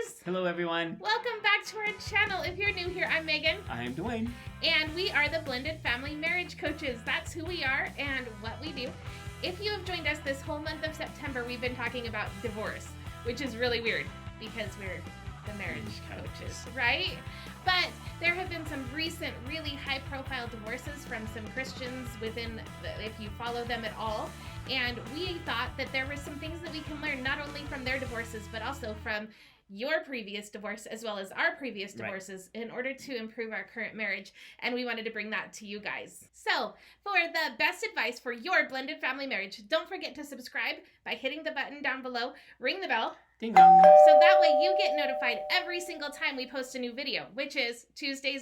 guys! Hello, everyone. Welcome back to our channel. If you're new here, I'm Megan. I'm Dwayne. And we are the Blended Family Marriage Coaches. That's who we are and what we do. If you have joined us this whole month of September, we've been talking about divorce, which is really weird because we're the marriage coaches, right? But there have been some recent really high-profile divorces from some Christians if you follow them at all. And we thought that there were some things that we can learn not only from their divorces, but also from your previous divorce as well as our previous divorces in order to improve our current marriage. And we wanted to bring that to you guys. So for the best advice for your blended family marriage, don't forget to subscribe by hitting the button down below, ring the bell, Ding dong. so that way you get notified every single time we post a new video, which is Tuesday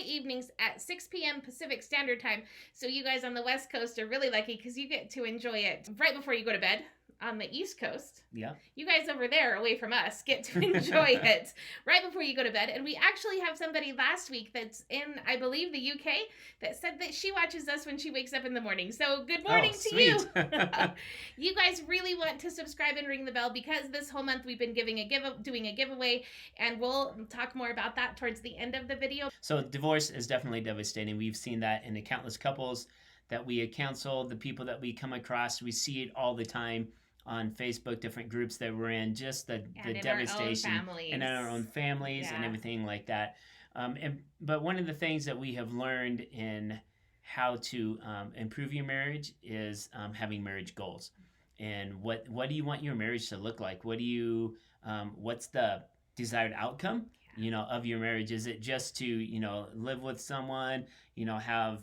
evenings at 6 p.m. Pacific Standard Time. So you guys on the West Coast are really lucky because you get to enjoy it right before you go to bed. On the East Coast, you guys over there away from us get to enjoy it right before you go to bed. And we actually have somebody last week that's in, I believe, the UK that said that she watches us when she wakes up in the morning. So good morning to you. You guys really want to subscribe and ring the bell because this whole month we've been doing a giveaway, and we'll talk more about that towards the end of the video. So divorce is definitely devastating. We've seen that in the countless couples that we counsel, the people that we come across. We see it all the time on Facebook, different groups that we're in, just the devastation and in our own families and everything like that. But one of the things that we have learned in how to improve your marriage is having marriage goals. And what do you want your marriage to look like? What's the desired outcome, of your marriage? Is it just to, live with someone, have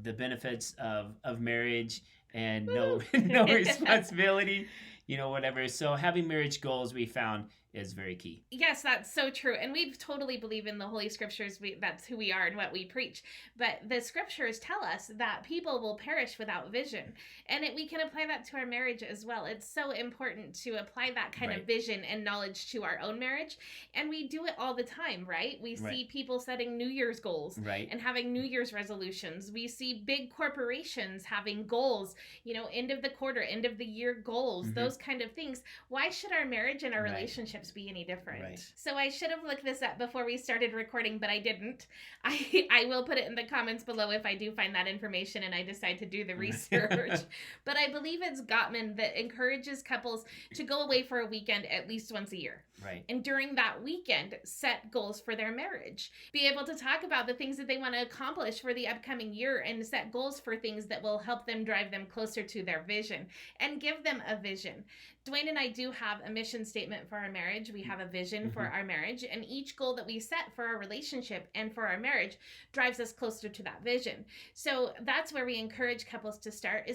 the benefits of marriage and no responsibility? Whatever. So having marriage goals, we found, is very key. Yes, that's so true. And we totally believe in the Holy Scriptures. That's who we are and what we preach. But the Scriptures tell us that people will perish without vision. And we can apply that to our marriage as well. It's so important to apply that kind of vision and knowledge to our own marriage. And we do it all the time, right? We see people setting New Year's goals and having New Year's resolutions. We see big corporations having goals, end of the quarter, end of the year goals, those kind of things. Why should our marriage and our relationships be any different? So I should have looked this up before we started recording, but I didn't. I will put it in the comments below if I do find that information and I decide to do the research. But I believe it's Gottman that encourages couples to go away for a weekend at least once a year. And during that weekend, set goals for their marriage. Be able to talk about the things that they want to accomplish for the upcoming year and set goals for things that will help them drive them closer to their vision and give them a vision. Dwayne and I do have a mission statement for our marriage. We have a vision for our marriage, and each goal that we set for our relationship and for our marriage drives us closer to that vision. So that's where we encourage couples to start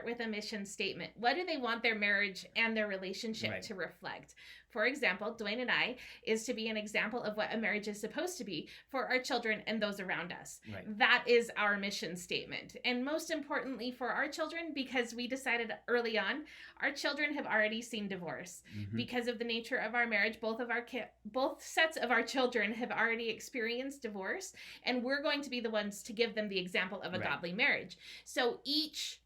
with a mission statement. What do they want their marriage and their relationship to reflect? For example, Dwayne and I is to be an example of what a marriage is supposed to be for our children and those around us. That is our mission statement. And most importantly for our children, because we decided early on, our children have already seen divorce. Because of the nature of our marriage, both sets of our children have already experienced divorce, and we're going to be the ones to give them the example of a godly marriage. So each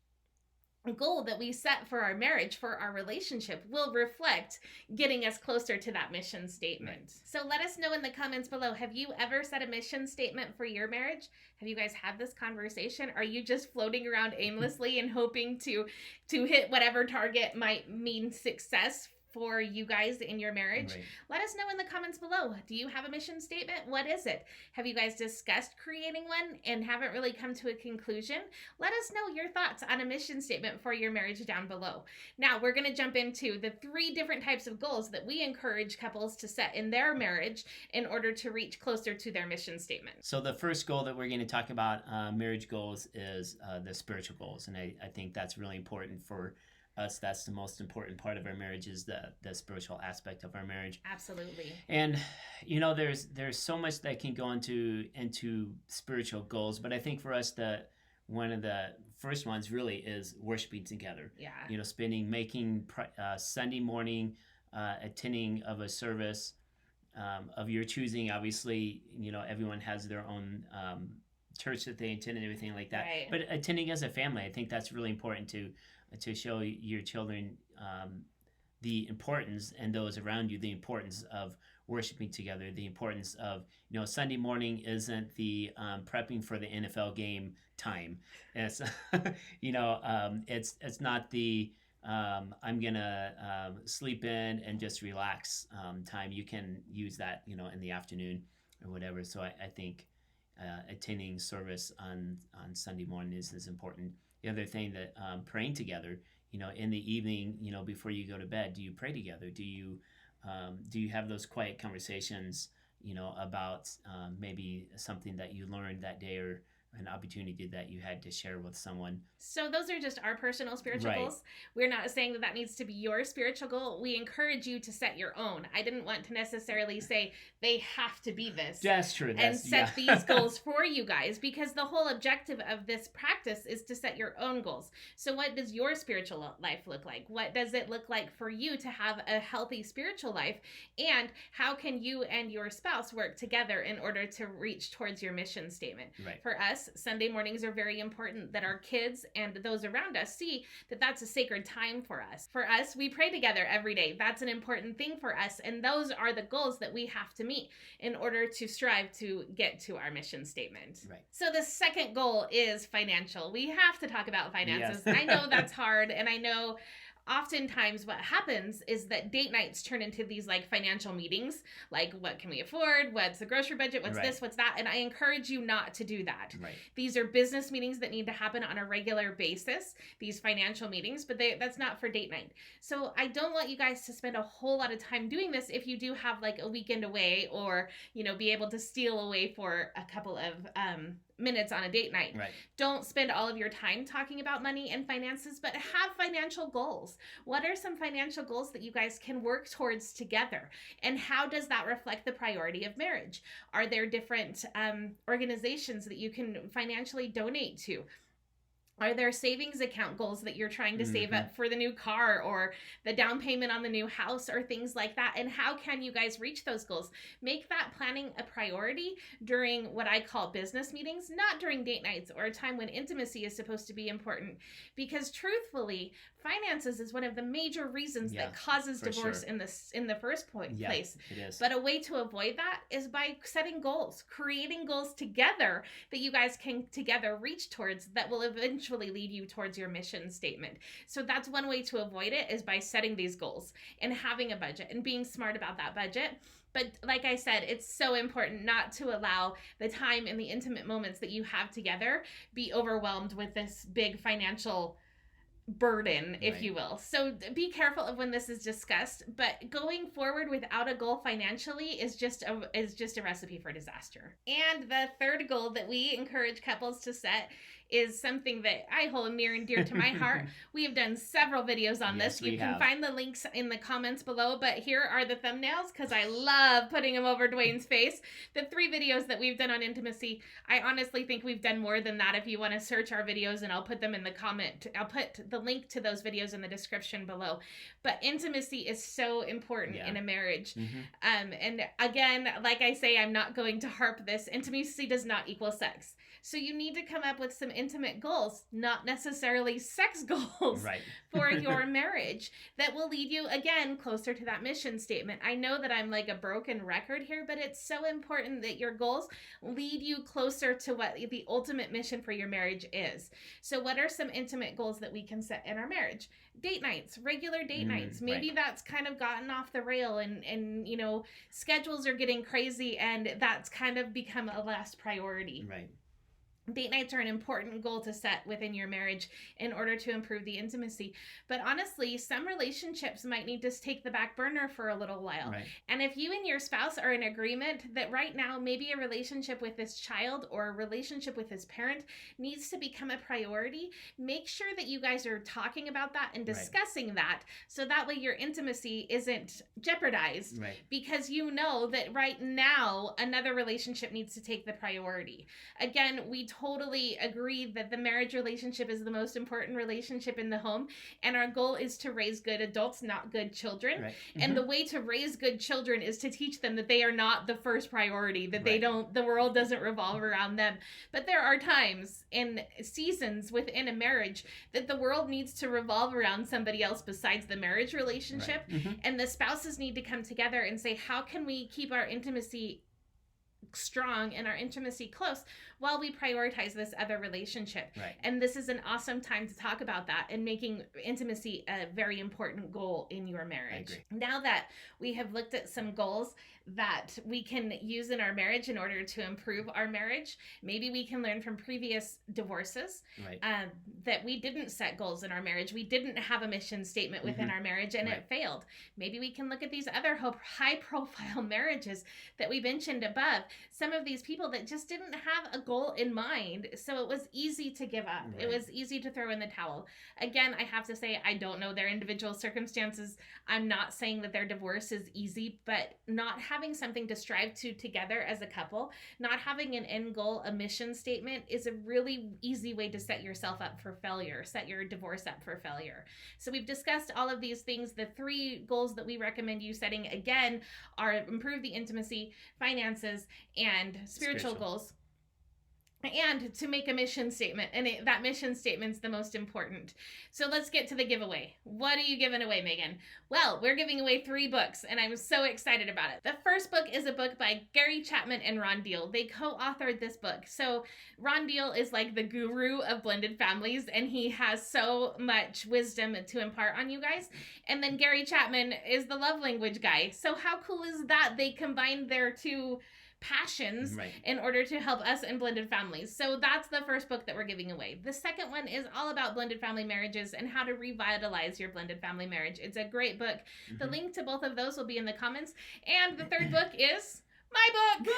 goal that we set for our marriage, for our relationship, will reflect getting us closer to that mission statement. So let us know in the comments below, have you ever set a mission statement for your marriage? Have you guys had this conversation? Are you just floating around aimlessly and hoping to hit whatever target might mean success for you guys in your marriage? Let us know in the comments below. Do you have a mission statement? What is it? Have you guys discussed creating one and haven't really come to a conclusion? Let us know your thoughts on a mission statement for your marriage down below. Now we're going to jump into the 3 different types of goals that we encourage couples to set in their marriage in order to reach closer to their mission statement. So the first goal that we're going to talk about, marriage goals, is the spiritual goals. And I think that's really important for us. That's the most important part of our marriage, is the spiritual aspect of our marriage. Absolutely. And there's so much that can go into spiritual goals, but I think for us one of the first ones really is worshiping together. Making Sunday morning attending of a service of your choosing. Obviously, everyone has their own church that they attend and everything like that. But attending as a family, I think that's really important to show your children the importance, and those around you, the importance of worshiping together, the importance of, Sunday morning isn't the prepping for the NFL game time. It's, it's not the I'm gonna sleep in and just relax time. You can use that, in the afternoon or whatever. So I think attending service on Sunday morning is important. The other thing that praying together, in the evening, before you go to bed, do you pray together? Do you have those quiet conversations, about maybe something that you learned that day, or an opportunity that you had to share with someone? So those are just our personal spiritual goals. We're not saying that needs to be your spiritual goal. We encourage you to set your own. I didn't want to necessarily say they have to be this. That's true. And set these goals for you guys, because the whole objective of this practice is to set your own goals. So what does your spiritual life look like? What does it look like for you to have a healthy spiritual life? And how can you and your spouse work together in order to reach towards your mission statement? For us, Sunday mornings are very important, that our kids and those around us see that that's a sacred time for us. For us, we pray together every day. That's an important thing for us. And those are the goals that we have to meet in order to strive to get to our mission statement. So the second goal is financial. We have to talk about finances. Yes. I know that's hard. And I know oftentimes what happens is that date nights turn into these like financial meetings, like what can we afford, what's the grocery budget, what's this, what's that, and I encourage you not to do that. These are business meetings that need to happen on a regular basis, these financial meetings, but that's not for date night. So I don't want you guys to spend a whole lot of time doing this if you do have like a weekend away, or be able to steal away for a couple of minutes on a date night. Don't spend all of your time talking about money and finances, but have financial goals. What are some financial goals that you guys can work towards together? And how does that reflect the priority of marriage? Are there different organizations that you can financially donate to? Are there savings account goals that you're trying to save up for the new car or the down payment on the new house or things like that? And how can you guys reach those goals? Make that planning a priority during what I call business meetings, not during date nights or a time when intimacy is supposed to be important. Because truthfully, finances is one of the major reasons that causes divorce in the first place. It is. But a way to avoid that is by setting goals, creating goals together that you guys can together reach towards, that will eventually lead you towards your mission statement. So that's one way to avoid it, is by setting these goals and having a budget and being smart about that budget. But like I said, it's so important not to allow the time and the intimate moments that you have together be overwhelmed with this big financial burden, if you will. So be careful of when this is discussed, but going forward without a goal financially is just a recipe for disaster. And the third goal that we encourage couples to set is something that I hold near and dear to my heart. We have done several videos on this. You can find the links in the comments below, but here are the thumbnails because I love putting them over Dwayne's face. The 3 videos that we've done on intimacy, I honestly think we've done more than that. If you want to search our videos, and I'll put them in the comment. I'll put the link to those videos in the description below. But intimacy is so important in a marriage. And again, like I say, I'm not going to harp this. Intimacy does not equal sex. So you need to come up with some intimate goals, not necessarily sex goals for your marriage, that will lead you, again, closer to that mission statement. I know that I'm like a broken record here, but it's so important that your goals lead you closer to what the ultimate mission for your marriage is. So what are some intimate goals that we can set in our marriage? Date nights, regular date nights. Maybe that's kind of gotten off the rail, and schedules are getting crazy, and that's kind of become a last priority. Date nights are an important goal to set within your marriage in order to improve the intimacy. But honestly, some relationships might need to take the back burner for a little while. And if you and your spouse are in agreement that right now maybe a relationship with this child or a relationship with this parent needs to become a priority, make sure that you guys are talking about that and discussing that, so that way your intimacy isn't jeopardized because you know that right now another relationship needs to take the priority. Again, we totally agree that the marriage relationship is the most important relationship in the home, and our goal is to raise good adults, not good children. Right. And the way to raise good children is to teach them that they are not the first priority, that Right. the world doesn't revolve around them. But there are times and seasons within a marriage that the world needs to revolve around somebody else besides the marriage relationship. Right. And the spouses need to come together and say, how can we keep our intimacy strong and our intimacy close while we prioritize this other relationship? Right. And this is an awesome time to talk about that and making intimacy a very important goal in your marriage. Now that we have looked at some goals that we can use in our marriage in order to improve our marriage, maybe we can learn from previous divorces, right. That we didn't set goals in our marriage. We didn't have a mission statement within our marriage, and it failed. Maybe we can look at these other high profile marriages that we mentioned above. Some of these people that just didn't have a goal in mind, so it was easy to give up. Right. It was easy to throw in the towel. Again, I have to say, I don't know their individual circumstances. I'm not saying that their divorce is easy, but not having something to strive to together as a couple, not having an end goal, a mission statement, is a really easy way to set yourself up for failure, set your divorce up for failure. So we've discussed all of these things. The 3 goals that we recommend you setting, again, are improve the intimacy, finances, and spiritual goals. And to make a mission statement, and that mission statement's the most important. So let's get to the giveaway. What are you giving away, Megan? Well, we're giving away 3 books, and I'm so excited about it. The first book is a book by Gary Chapman and Ron Deal. They co-authored this book. So Ron Deal is like the guru of blended families, and he has so much wisdom to impart on you guys. And then Gary Chapman is the love language guy. So how cool is that? They combined their 2 passions in order to help us in blended families. So that's the first book that we're giving away. The second one is all about blended family marriages and how to revitalize your blended family marriage. It's a great book. The link to both of those will be in the comments. And the third book is my book.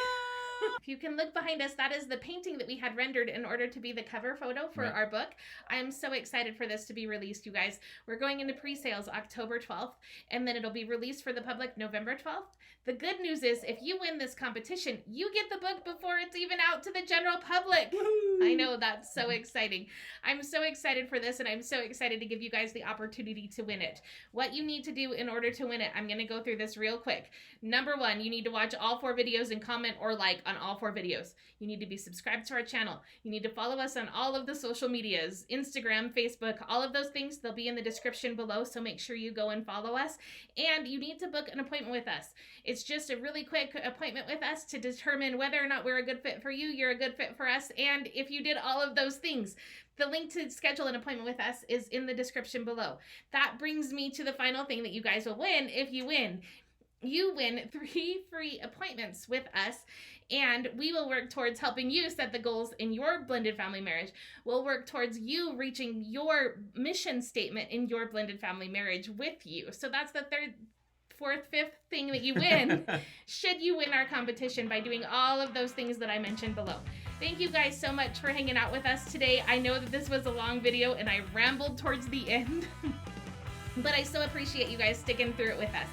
If you can look behind us, that is the painting that we had rendered in order to be the cover photo for our book. I am so excited for this to be released, you guys. We're going into pre-sales October 12th, and then it'll be released for the public November 12th. The good news is, if you win this competition, you get the book before it's even out to the general public. Woo-hoo! I know, that's so exciting. I'm so excited for this, and I'm so excited to give you guys the opportunity to win it. What you need to do in order to win it, I'm going to go through this real quick. Number 1, you need to watch all 4 videos and comment or like on all 4 videos. You need to be subscribed to our channel. You need to follow us on all of the social medias, Instagram, Facebook, all of those things. They'll be in the description below, so make sure you go and follow us. And you need to book an appointment with us. It's just a really quick appointment with us to determine whether or not we're a good fit for you, you're a good fit for us, and if you did all of those things. The link to schedule an appointment with us is in the description below. That brings me to the final thing that you guys will win if you win. You win 3 free appointments with us, and we will work towards helping you set the goals in your blended family marriage. We'll work towards you reaching your mission statement in your blended family marriage with you. So that's the 3rd, 4th, 5th thing that you win should you win our competition by doing all of those things that I mentioned below. Thank you guys so much for hanging out with us today. I know that this was a long video and I rambled towards the end, but I still appreciate you guys sticking through it with us.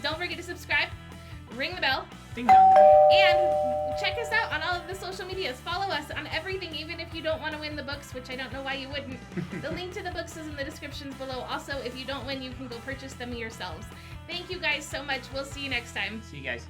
Don't forget to subscribe, ring the bell, ding dong, and check us out on all of the social medias. Follow us on everything, even if you don't want to win the books, which I don't know why you wouldn't. The link to the books is in the descriptions below. Also, if you don't win, you can go purchase them yourselves. Thank you guys so much. We'll see you next time. See you guys.